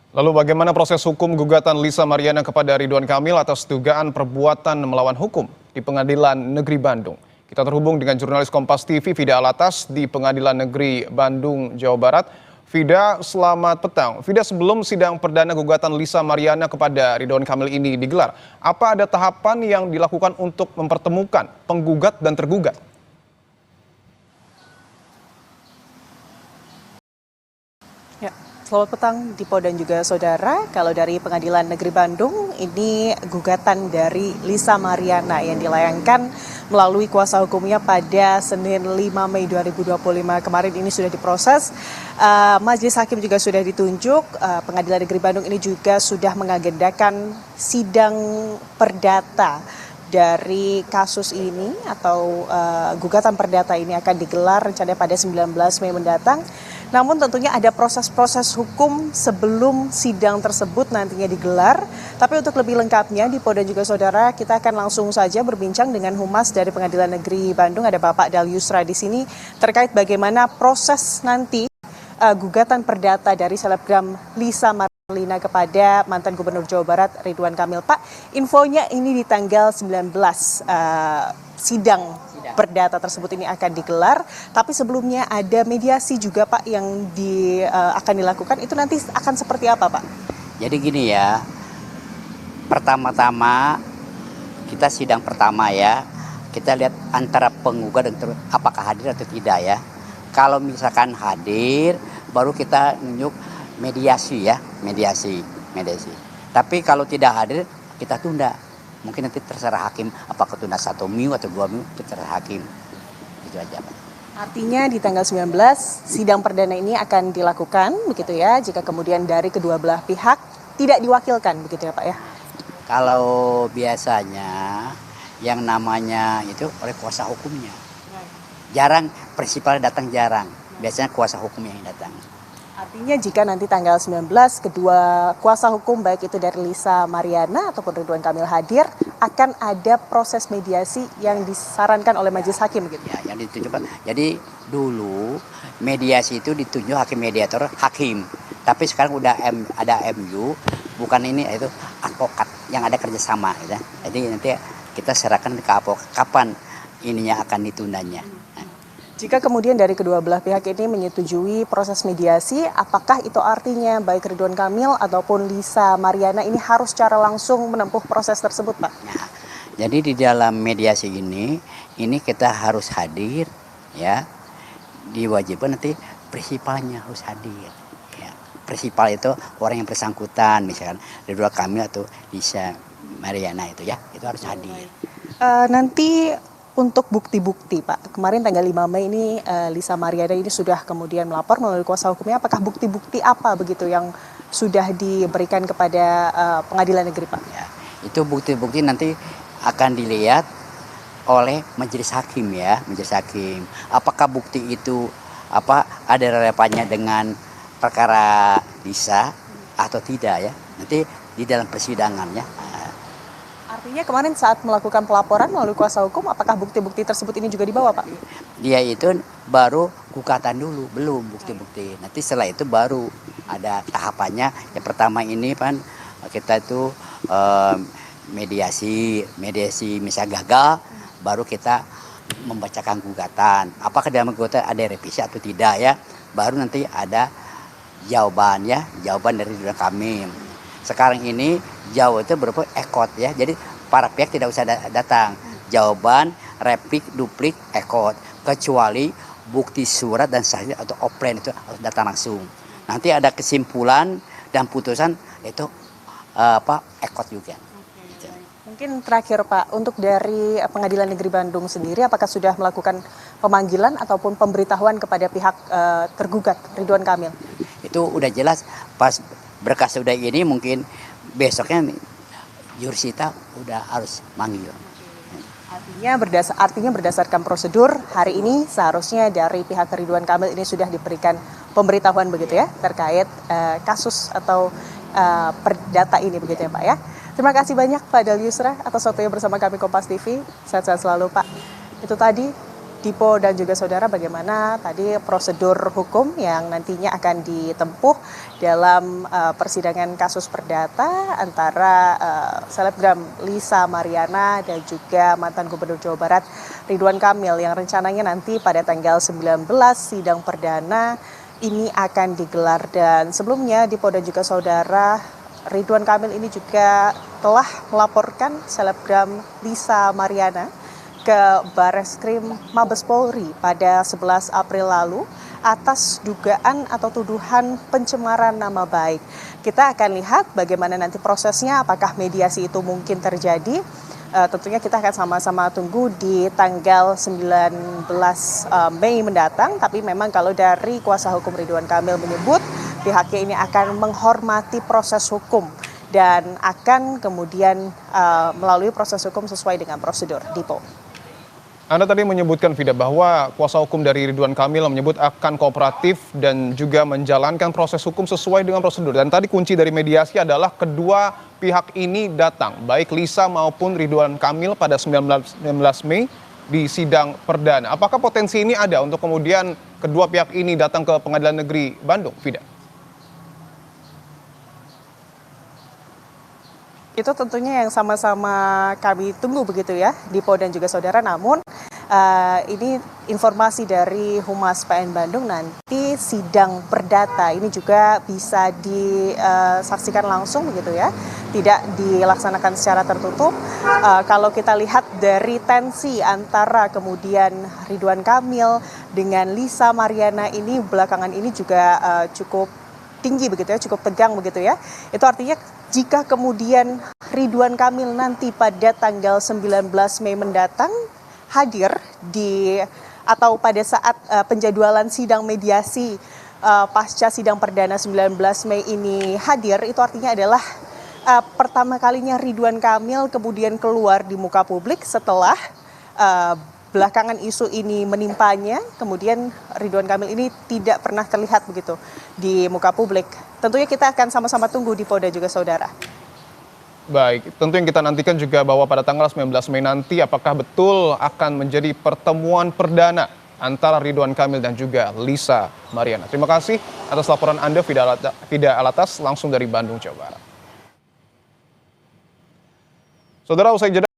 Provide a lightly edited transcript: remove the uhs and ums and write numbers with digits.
Lalu bagaimana proses hukum gugatan Lisa Mariana kepada Ridwan Kamil atas dugaan perbuatan melawan hukum di Pengadilan Negeri Bandung? Kita terhubung dengan jurnalis Kompas TV Fida Alatas di Pengadilan Negeri Bandung, Jawa Barat. Fida, selamat petang. Fida, sebelum sidang perdana gugatan Lisa Mariana kepada Ridwan Kamil ini digelar, apa ada tahapan yang dilakukan untuk mempertemukan penggugat dan tergugat? Ya, selamat petang Dipo dan juga saudara. Kalau dari Pengadilan Negeri Bandung, ini gugatan dari Lisa Mariana yang dilayangkan melalui kuasa hukumnya pada Senin 5 Mei 2025 kemarin ini sudah diproses. Majelis Hakim juga sudah ditunjuk. Pengadilan Negeri Bandung ini juga sudah mengagendakan sidang perdata dari kasus ini atau gugatan perdata ini akan digelar rencananya pada 19 Mei mendatang. Namun tentunya ada proses-proses hukum sebelum sidang tersebut nantinya digelar. Tapi untuk lebih lengkapnya, Dipo dan juga saudara, kita akan langsung saja berbincang dengan Humas dari Pengadilan Negeri Bandung. Ada Bapak Dalyusra di sini terkait bagaimana proses nanti gugatan perdata dari selebgram Lisa Mariana kepada mantan Gubernur Jawa Barat Ridwan Kamil. Pak, infonya ini di tanggal 19 sidang perdata tersebut ini akan digelar, tapi sebelumnya ada mediasi juga Pak yang akan dilakukan. Itu nanti akan seperti apa Pak? Jadi gini ya, pertama-tama kita sidang pertama ya, kita lihat antara penggugat dan apakah hadir atau tidak ya. Kalau misalkan hadir, baru kita nunjuk mediasi ya, mediasi. Tapi kalau tidak hadir, kita tunda. Mungkin nanti terserah hakim apakah tunda 1 minggu atau 2 minggu, itu terserah hakim. Itu aja Pak. Artinya di tanggal 19 sidang perdana ini akan dilakukan begitu ya, jika kemudian dari kedua belah pihak tidak diwakilkan begitu ya Pak ya. Kalau biasanya yang namanya itu oleh kuasa hukumnya. Jarang prinsipal datang, jarang. Biasanya kuasa hukum yang datang. Artinya jika nanti tanggal 19 kedua kuasa hukum baik itu dari Lisa Mariana ataupun Ridwan Kamil hadir, akan ada proses mediasi yang disarankan oleh majelis hakim gitu. Ya, yang ditunjukkan. Jadi dulu mediasi itu ditunjuk hakim mediator hakim. Tapi sekarang udah ada MU, bukan ini itu advokat yang ada kerjasama gitu. Jadi nanti kita serahkan ke advokat kapan ininya akan ditundanya. Jika kemudian dari kedua belah pihak ini menyetujui proses mediasi, apakah itu artinya baik Ridwan Kamil ataupun Lisa Mariana ini harus secara langsung menempuh proses tersebut, Pak? Nah, jadi di dalam mediasi ini kita harus hadir, ya. Diwajibkan nanti prinsipalnya harus hadir. Ya. Prinsipal itu orang yang bersangkutan, misalkan Ridwan Kamil atau Lisa Mariana itu ya, itu harus hadir. Nanti untuk bukti-bukti Pak, kemarin tanggal 5 Mei ini Lisa Mariana ini sudah kemudian melapor melalui kuasa hukumnya. Apakah bukti-bukti apa begitu yang sudah diberikan kepada pengadilan negeri Pak? Ya, itu bukti-bukti nanti akan dilihat oleh majelis hakim ya, majelis hakim. Apakah bukti itu ada relevannya dengan perkara Lisa atau tidak ya? Nanti di dalam persidangannya. Artinya kemarin saat melakukan pelaporan melalui kuasa hukum, apakah bukti-bukti tersebut ini juga dibawa Pak? Dia itu baru gugatan dulu, belum bukti-bukti. Nanti setelah itu baru ada tahapannya. Yang pertama ini kan kita itu mediasi misalnya gagal, baru kita membacakan gugatan. Apakah dalam gugatan ada revisi atau tidak ya? Baru nanti ada jawaban dari Ridwan Kamil. Sekarang ini jauh itu berupa ekot ya, jadi para pihak tidak usah datang. Jawaban, replik, duplik, ekot, kecuali bukti surat dan sahih atau offline itu harus datang langsung. Nanti ada kesimpulan dan putusan itu ekot juga. Mungkin terakhir Pak, untuk dari Pengadilan Negeri Bandung sendiri, apakah sudah melakukan pemanggilan ataupun pemberitahuan kepada pihak tergugat Ridwan Kamil? Itu udah jelas pas berkas sudah ini, mungkin besoknya Yursita udah harus manggil. Artinya berdasarkan prosedur hari ini seharusnya dari pihak Ridwan Kamil ini sudah diberikan pemberitahuan begitu ya terkait kasus atau perdata ini begitu ya Pak ya. Terima kasih banyak Pak Dalyusra atas waktunya bersama kami Kompas TV. Sehat-sehat selalu Pak. Itu tadi Dipo dan juga saudara, bagaimana tadi prosedur hukum yang nantinya akan ditempuh dalam persidangan kasus perdata antara selebgram Lisa Mariana dan juga mantan Gubernur Jawa Barat Ridwan Kamil yang rencananya nanti pada tanggal 19 sidang perdana ini akan digelar. Dan sebelumnya Dipo dan juga saudara, Ridwan Kamil ini juga telah melaporkan selebgram Lisa Mariana ke Bareskrim Mabes Polri pada 11 April lalu atas dugaan atau tuduhan pencemaran nama baik. Kita akan lihat bagaimana nanti prosesnya, apakah mediasi itu mungkin terjadi. Tentunya kita akan sama-sama tunggu di tanggal 19 Mei mendatang. Tapi memang kalau dari kuasa hukum Ridwan Kamil menyebut pihaknya ini akan menghormati proses hukum dan akan kemudian melalui proses hukum sesuai dengan prosedur. Dipo. Anda tadi menyebutkan, Vida, bahwa kuasa hukum dari Ridwan Kamil menyebut akan kooperatif dan juga menjalankan proses hukum sesuai dengan prosedur. Dan tadi kunci dari mediasi adalah kedua pihak ini datang, baik Lisa maupun Ridwan Kamil pada 19 Mei di sidang perdana. Apakah potensi ini ada untuk kemudian kedua pihak ini datang ke Pengadilan Negeri Bandung, Vida? Itu tentunya yang sama-sama kami tunggu begitu ya, Dipo dan juga saudara. Namun ini informasi dari Humas PN Bandung, nanti sidang perdata ini juga bisa disaksikan langsung begitu ya, tidak dilaksanakan secara tertutup. Kalau kita lihat dari tensi antara kemudian Ridwan Kamil dengan Lisa Mariana ini belakangan ini juga cukup tinggi begitu ya, cukup tegang begitu ya. Itu artinya jika kemudian Ridwan Kamil nanti pada tanggal 19 Mei mendatang hadir atau pada saat penjadwalan sidang mediasi pasca sidang perdana 19 Mei ini hadir, itu artinya adalah pertama kalinya Ridwan Kamil kemudian keluar di muka publik setelah belakangan isu ini menimpanya. Kemudian Ridwan Kamil ini tidak pernah terlihat begitu di muka publik. Tentunya kita akan sama-sama tunggu di Polda juga saudara. Baik, tentu yang kita nantikan juga bahwa pada tanggal 19 Mei nanti apakah betul akan menjadi pertemuan perdana antara Ridwan Kamil dan juga Lisa Mariana. Terima kasih atas laporan Anda, Vida Alatas, langsung dari Bandung, Jawa Barat. Saudara, usai jeda.